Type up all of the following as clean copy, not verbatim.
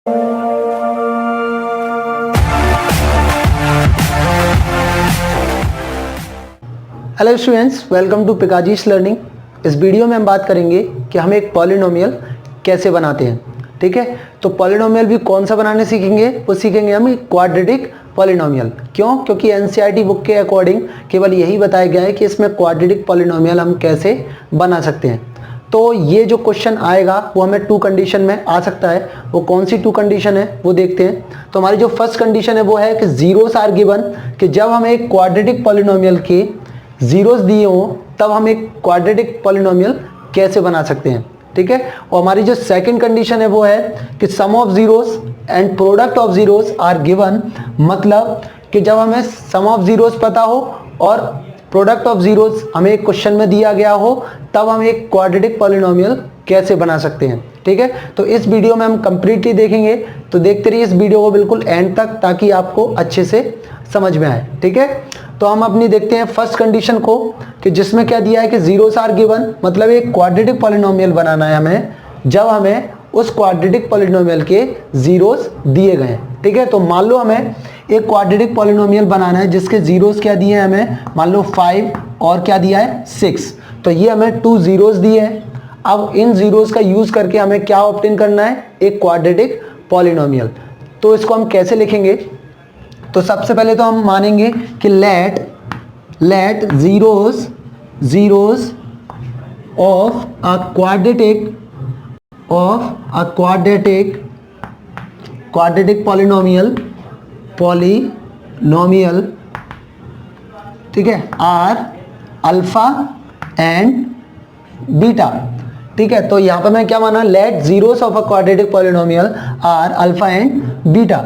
Hello students, welcome to पिकाजीस learning. इस video में हम बात करेंगे कि हम एक पॉलिनोमियल कैसे बनाते हैं। ठीक है, तो पॉलिनोमियल भी कौन सा बनाने सीखेंगे, वो सीखेंगे हम क्वाड्रेटिक पॉलिनोमियल। क्यों? क्योंकि एनसीईआरटी बुक के अकॉर्डिंग केवल यही बताया गया है कि इसमें क्वाड्रेटिक पॉलिनोमियल हम कैसे बना सकते हैं। तो ये जो क्वेश्चन आएगा वो हमें 2 कंडीशन में आ सकता है। वो कौन सी 2 कंडीशन है वो देखते हैं। तो हमारी जो फर्स्ट कंडीशन है वो है कि जीरोस आर गिवन, कि जब हमें एक क्वाड्रेटिक पॉलिनोमियल के जीरोस दिए हों तब हम एक क्वाड्रेटिक पॉलिनोमियल कैसे बना सकते हैं। ठीक है, और हमारी जो सेकंड कंडीशन है वो है कि sum of zeros and product of zeros are given, मतलब कि जब हमें सम ऑफ जीरोस पता हो और प्रोडक्ट ऑफ जीरोस हमें एक क्वेश्चन में दिया गया हो तब हम एक क्वाड्रेटिक पॉलिनोमियल कैसे बना सकते हैं। ठीक है, तो इस वीडियो में हम कंप्लीटली देखेंगे। तो देखते रहिए इस वीडियो को बिल्कुल एंड तक, ताकि आपको अच्छे से समझ में आए। ठीक है, तो हम अपनी देखते हैं फर्स्ट कंडीशन को, कि जिसमें क्या दिया है कि जीरोस आर गिवन, मतलब एक क्वाड्रेटिक पॉलिनोमियल बनाना है हमें जब हमें उस क्वाड्रेटिक पॉलिनोमियल के जीरोस दिए गए। ठीक है, तो मान लो हमें एक क्वाड्रेटिक पॉलिनोमियल बनाना है जिसके जीरोस क्या दिए हैं हमें, मान लो 5 और क्या दिया है 6। तो ये हमें 2 जीरोस दिए हैं। अब इन जीरोस का यूज करके हमें क्या ऑब्टेन करना है, एक क्वाड्रेटिक पॉलिनोमियल। तो इसको हम कैसे लिखेंगे? तो सबसे पहले तो हम मानेंगे कि let zeros of a quadratic polynomial, ठीक है, आर अल्फा एंड बीटा। ठीक है, तो यहां पर मैं क्या माना, let zeros of a quadratic polynomial are alpha and beta.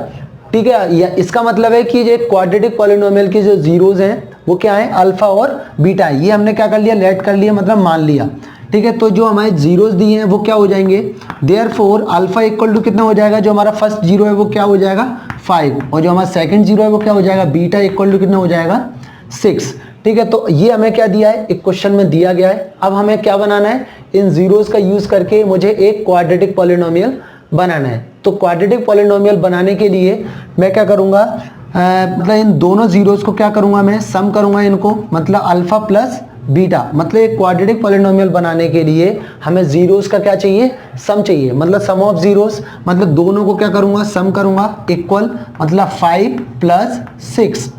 ठीक है, इसका मतलब है कि ये क्वाड्रेटिक पॉलिनोमियल की जो जीरोस हैं वो क्या है, अल्फा और बीटा। ये हमने क्या कर लिया, लेट कर लिया, मतलब मान लिया। ठीक है, तो जो हमारे जीरोस दिए हैं वो क्या हो जाएंगे, देयरफॉर अल्फा इक्वल टू कितना हो जाएगा, जो हमारा फर्स्ट जीरो है वो क्या हो जाएगा 5, और जो हमारा सेकंड जीरो है वो क्या हो जाएगा, बीटा इक्वल टू कितना हो जाएगा 6। ठीक है, तो ये हमें क्या दिया है, एक क्वेश्चन में दिया गया है। अब हमें क्या बनाना है, इन जीरोस का यूज करके मुझे एक क्वाड्रेटिक पॉलिनोमियल बनाना है। तो क्वाड्रेटिक पॉलिनोमियल बनाने के लिए मैं क्या करूंगा, मतलब इन दोनों जीरोस को क्या करूंगा, मैं सम करूंगा इनको, मतलब अल्फा प्लस बीटा। मतलब एक क्वाड्रेटिक पॉलिनोमियल बनाने के लिए हमें जीरोस का क्या चाहिए, सम चाहिए। मतलब सम ऑफ जीरोस, मतलब दोनों को क्या करूंगा, सम करूंगा, इक्वल, मतलब 5 प्लस 6।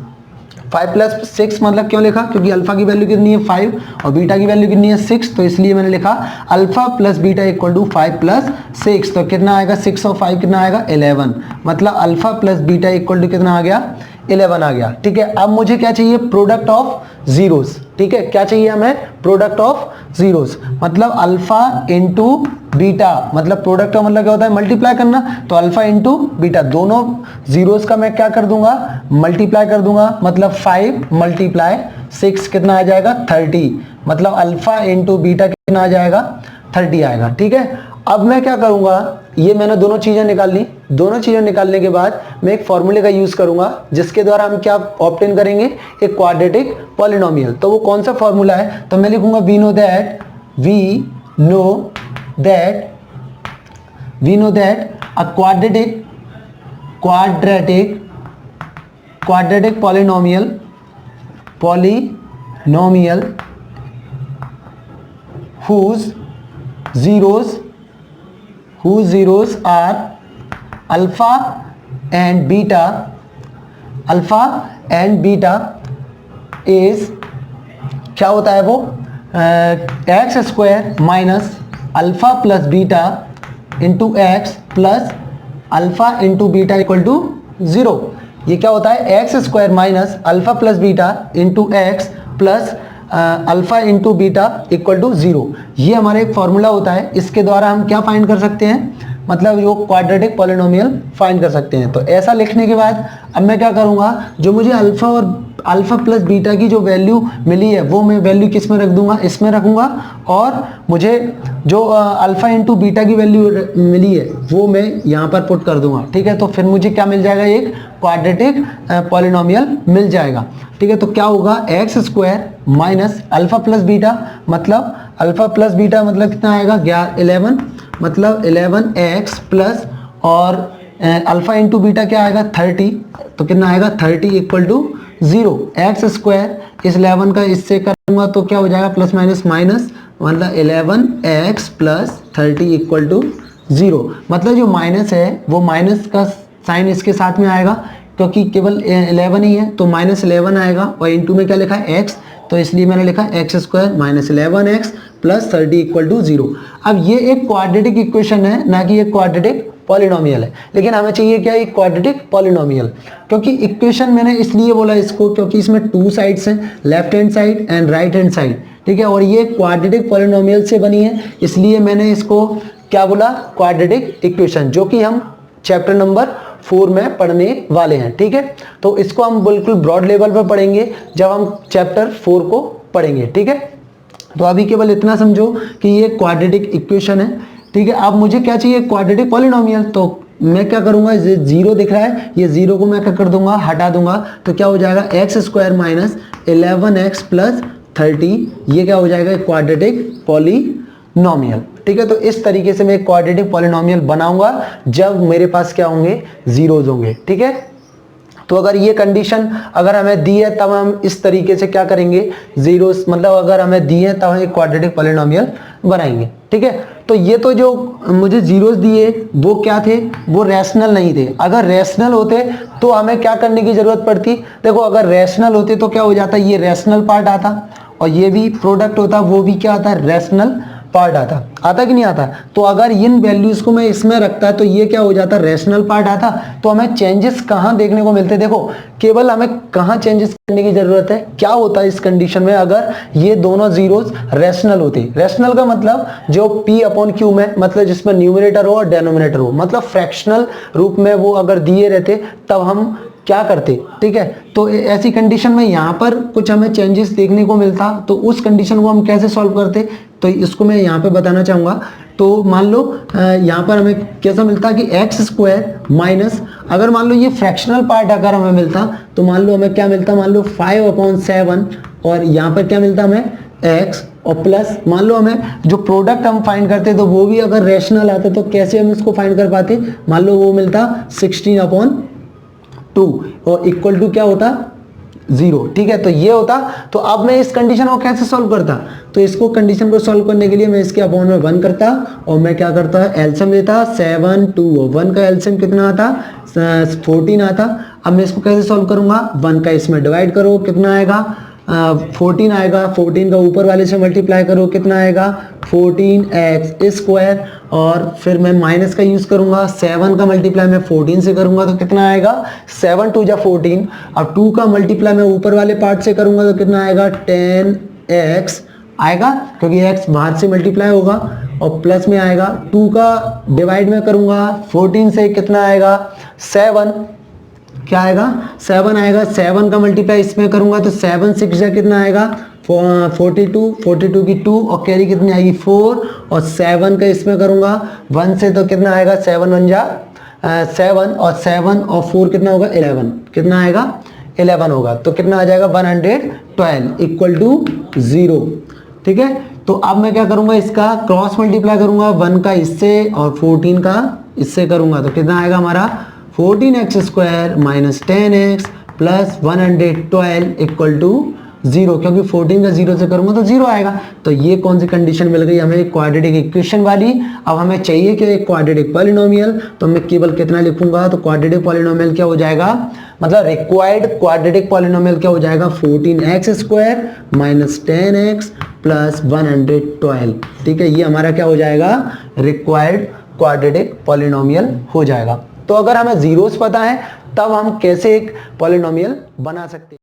5 प्लस 6 मतलब क्यों लिखा, क्योंकि अल्फा की वैल्यू कितनी है 5 और बीटा की वैल्यू कितनी है 6, तो इसलिए मैंने लिखा alpha plus beta equal to 5 plus 6। तो कितना आएगा, 6 और 5 कितना आएगा 11, मतलब alpha plus beta equal to कितना आ गया 11 आ गया। ठीक है, अब मुझे क्या चाहिए, प्रोडक्ट ऑफ जीरोस। ठीक है, क्या चाहिए हमें, प्रोडक्ट ऑफ जीरोस, मतलब अल्फा इंटू बीटा। मतलब प्रोडक्ट का मतलब क्या होता है, मल्टीप्लाई करना। तो अल्फा इंटू बीटा, दोनों जीरोस का मैं क्या कर दूंगा, मल्टीप्लाई कर दूंगा। मतलब 5 मल्टीप्लाई 6 कितना आ जाएगा 30, मतलब अल्फा इंटू बीटा कितना आ जाएगा 30 आएगा। ठीक है, अब मैं क्या करूंगा, ये मैंने दोनों चीजें निकाल ली। दोनों चीजें निकालने के बाद मैं एक फॉर्मूले का यूज करूंगा जिसके द्वारा हम क्या ऑब्टेन करेंगे, एक क्वाड्रेटिक पॉलिनोमियल। तो वो कौन सा फॉर्मूला है, तो मैं लिखूंगा we know that a quadratic polynomial whose zeros are alpha and beta is क्या होता है वो, x square minus alpha plus beta into x plus alpha into beta equal to 0। ये क्या होता है, x square minus alpha plus beta into x plus alpha into beta equal to 0। ये हमारा एक फॉर्मूला होता है, इसके द्वारा हम क्या फाइंड कर सकते हैं, मतलब जो क्वाड्रेटिक पॉलिनोमियल फाइंड कर सकते हैं। तो ऐसा लिखने के बाद अब मैं क्या करूंगा, जो मुझे अल्फा प्लस बीटा की जो वैल्यू मिली है वो मैं वैल्यू किस में रख दूंगा, इसमें रखूंगा, और मुझे जो अल्फा इंटू बीटा की वैल्यू मिली है वो मैं यहाँ पर पुट कर दूंगा। ठीक है, तो फिर मुझे क्या मिल जाएगा, एक क्वाड्रेटिक पॉलिनोमियल मिल जाएगा। ठीक है, तो क्या होगा, x square minus alpha plus beta, मतलब अल्फा प्लस बीटा मतलब कितना आएगा 11, मतलब 11x प्लस और अल्फा इंटू बीटा क्या आएगा 30, तो कितना आएगा 30 इक्वल टू 0। एक्स स्क्वायर इस 11 का इससे करूँगा तो क्या हो जाएगा प्लस माइनस माइनस, मतलब 11x प्लस 30 इक्वल टू 0। मतलब जो माइनस है वो माइनस का साइन इसके साथ में आएगा क्योंकि केवल 11 ही है, तो माइनस 11 आएगा और इंटू में क्या लिखा है x, तो इसलिए मैंने लिखा x square minus 11x plus 30 equal to 0। अब ये एक क्वाड्रेटिक इक्वेशन है, ना कि एक क्वाड्रेटिक पॉलिनोमियल है, लेकिन हमें चाहिए क्या एक क्वाड्रेटिक पॉलिनोमियल। क्योंकि इक्वेशन मैंने इसलिए बोला इसको क्योंकि इसमें 2 साइड्स हैं, left hand side and right hand side, ठीक है, और ये क्वाड्रेटिक पॉलिनोमियल से बनी है, इसलिए मैंने इसको क्या बोला क्वाड्रेटिक इक्वेशन, जो कि हम चैप्टर नंबर 4 में पढ़ने वाले हैं। ठीक है, तो इसको हम बिल्कुल ब्रॉड लेवल पर पढ़ेंगे जब हम चैप्टर 4 को पढ़ेंगे। ठीक है, तो अभी केवल इतना समझो कि ये क्वाड्रेटिक इक्वेशन है। ठीक है, अब मुझे क्या चाहिए क्वाड्रेटिक पॉलिनोमियल, तो मैं क्या करूंगा, ये 0 दिख रहा है, ये 0 को मैं क्या कर दूंगा हटा दूंगा, तो क्या हो जाएगा x square minus 11x plus 30, ये क्या हो जाएगा क्वाड्रेटिक पॉलिनोमियल। ठीक है, तो इस तरीके से मैं एक क्वाड्रेटिक पॉलिनोमियल बनाऊंगा जब मेरे पास क्या होंगे जीरोज होंगे। ठीक है, तो अगर ये कंडीशन अगर हमें दी है तब हम इस तरीके से क्या करेंगे जीरोस, मतलब अगर हमें दी है तब हम एक क्वाड्रेटिक पॉलिनोमियल बनाएंगे। ठीक है, तो ये तो जो मुझे जीरोस दिए वो क्या थे, वो रैशनल नहीं थे। अगर रैशनल होते तो हमें क्या करने की जरूरत पड़ती, देखो अगर रैशनल होते तो क्या हो जाता, ये रैशनल पार्ट आता और ये भी प्रोडक्ट होता, वो भी क्या आता है रैशनल पार्ट आता कि नहीं आता। तो अगर इन वैल्यूज को मैं इसमें रखता तो ये क्या हो जाता रैशनल पार्ट आता, तो हमें चेंजेस कहाँ देखने को मिलते, देखो केवल हमें कहाँ चेंजेस करने की जरूरत है, क्या होता है इस कंडीशन में अगर ये दोनों जीरोस रैशनल होते। रैशनल का मतलब जो P अपॉन Q में, मतलब जिसमें न्यूमरेटर हो और डेनोमिनेटर हो, मतलब फ्रैक्शनल रूप में वो अगर दिए रहते तब हम क्या करते। ठीक है, तो ऐसी कंडीशन में यहाँ पर कुछ हमें चेंजेस देखने को मिलता, तो उस कंडीशन को हम कैसे सॉल्व करते, तो इसको मैं यहाँ पे बताना चाहूँगा। तो मान लो यहाँ पर हमें कैसा मिलता कि एक्स स्क्वायर माइनस, अगर मान लो ये फ्रैक्शनल पार्ट अगर हमें मिलता तो मान लो हमें क्या मिलता, मान लो 5/7 और यहाँ पर क्या मिलता हमें x और प्लस मान लो हमें जो प्रोडक्ट हम फाइंड करते तो वो भी अगर रैशनल आता तो कैसे हम इसको फाइंड कर पाते, मान लो वो मिलता 16/2 और इक्वल टू क्या होता 0। ठीक है, तो ये होता। तो अब मैं इस कंडीशन को कैसे सॉल्व करता, तो इसको कंडीशन को सॉल्व करने के लिए मैं इसके अपॉन में 1 करता और मैं क्या करता एलसीएम लेता 7 2 और 1 का एलसीएम कितना आता 14 आता। अब मैं इसको कैसे सॉल्व करूंगा, 1 का इसमें डिवाइड करो कितना आएगा 14 आएगा, 14 का ऊपर वाले से मल्टीप्लाई करो कितना आएगा 14x स्क्वायर, और फिर मैं माइनस का यूज करूंगा, 7 का मल्टीप्लाई मैं 14 से करूंगा तो कितना आएगा 7 2 जा 14। अब 2 का मल्टीप्लाई मैं ऊपर वाले पार्ट से करूंगा तो कितना आएगा 10x आएगा, क्योंकि x बाहर से मल्टीप्लाई होगा, और प्लस में आएगा 2 का डिवाइड में करूंगा 14 से कितना आएगा 7, क्या आएगा 7 आएगा, 7 का मल्टीप्लाई इसमें करूंगा तो 7 6 जा कितना आएगा 42 की 2 और कैरी कितनी आएगी 4, और 7 का इसमें करूंगा 1 से तो कितना आएगा 7 1 जा 7 और 7 और 4 कितना होगा 11, कितना आएगा 11 होगा, तो कितना आ जाएगा 112 इक्वल टू 0। ठीक है, तो अब मैं क्या करूंगा इसका क्रॉस मल्टीप्लाई करूंगा, 1 का इससे और 14 का इससे करूंगा तो कितना आएगा हमारा 14x square minus 10x plus 112 equal to 0, क्योंकि 14 का 0 से करूंगा तो 0 आएगा। तो ये कौन सी कंडीशन मिल गई हमें क्वाड्रेटिक इक्वेशन वाली। अब हमें चाहिए कि एक क्वाड्रेटिक पॉलिनोमियल, तो मैं केवल कितना लिखूंगा, तो क्वाड्रेटिक पॉलिनोमियल क्या हो जाएगा, मतलब रिक्वायर्ड क्वाड्रेटिक पॉलिनोमियल क्या हो जाएगा 14x square minus 10x plus 112। ठीक है, ये हमारा क्या हो जाएगा रिक्वायर्ड क्वाड्रेटिक पॉलिनोमियल हो जाएगा। तो अगर हमें जीरोस पता है तब हम कैसे एक पॉलिनोमियल बना सकते हैं।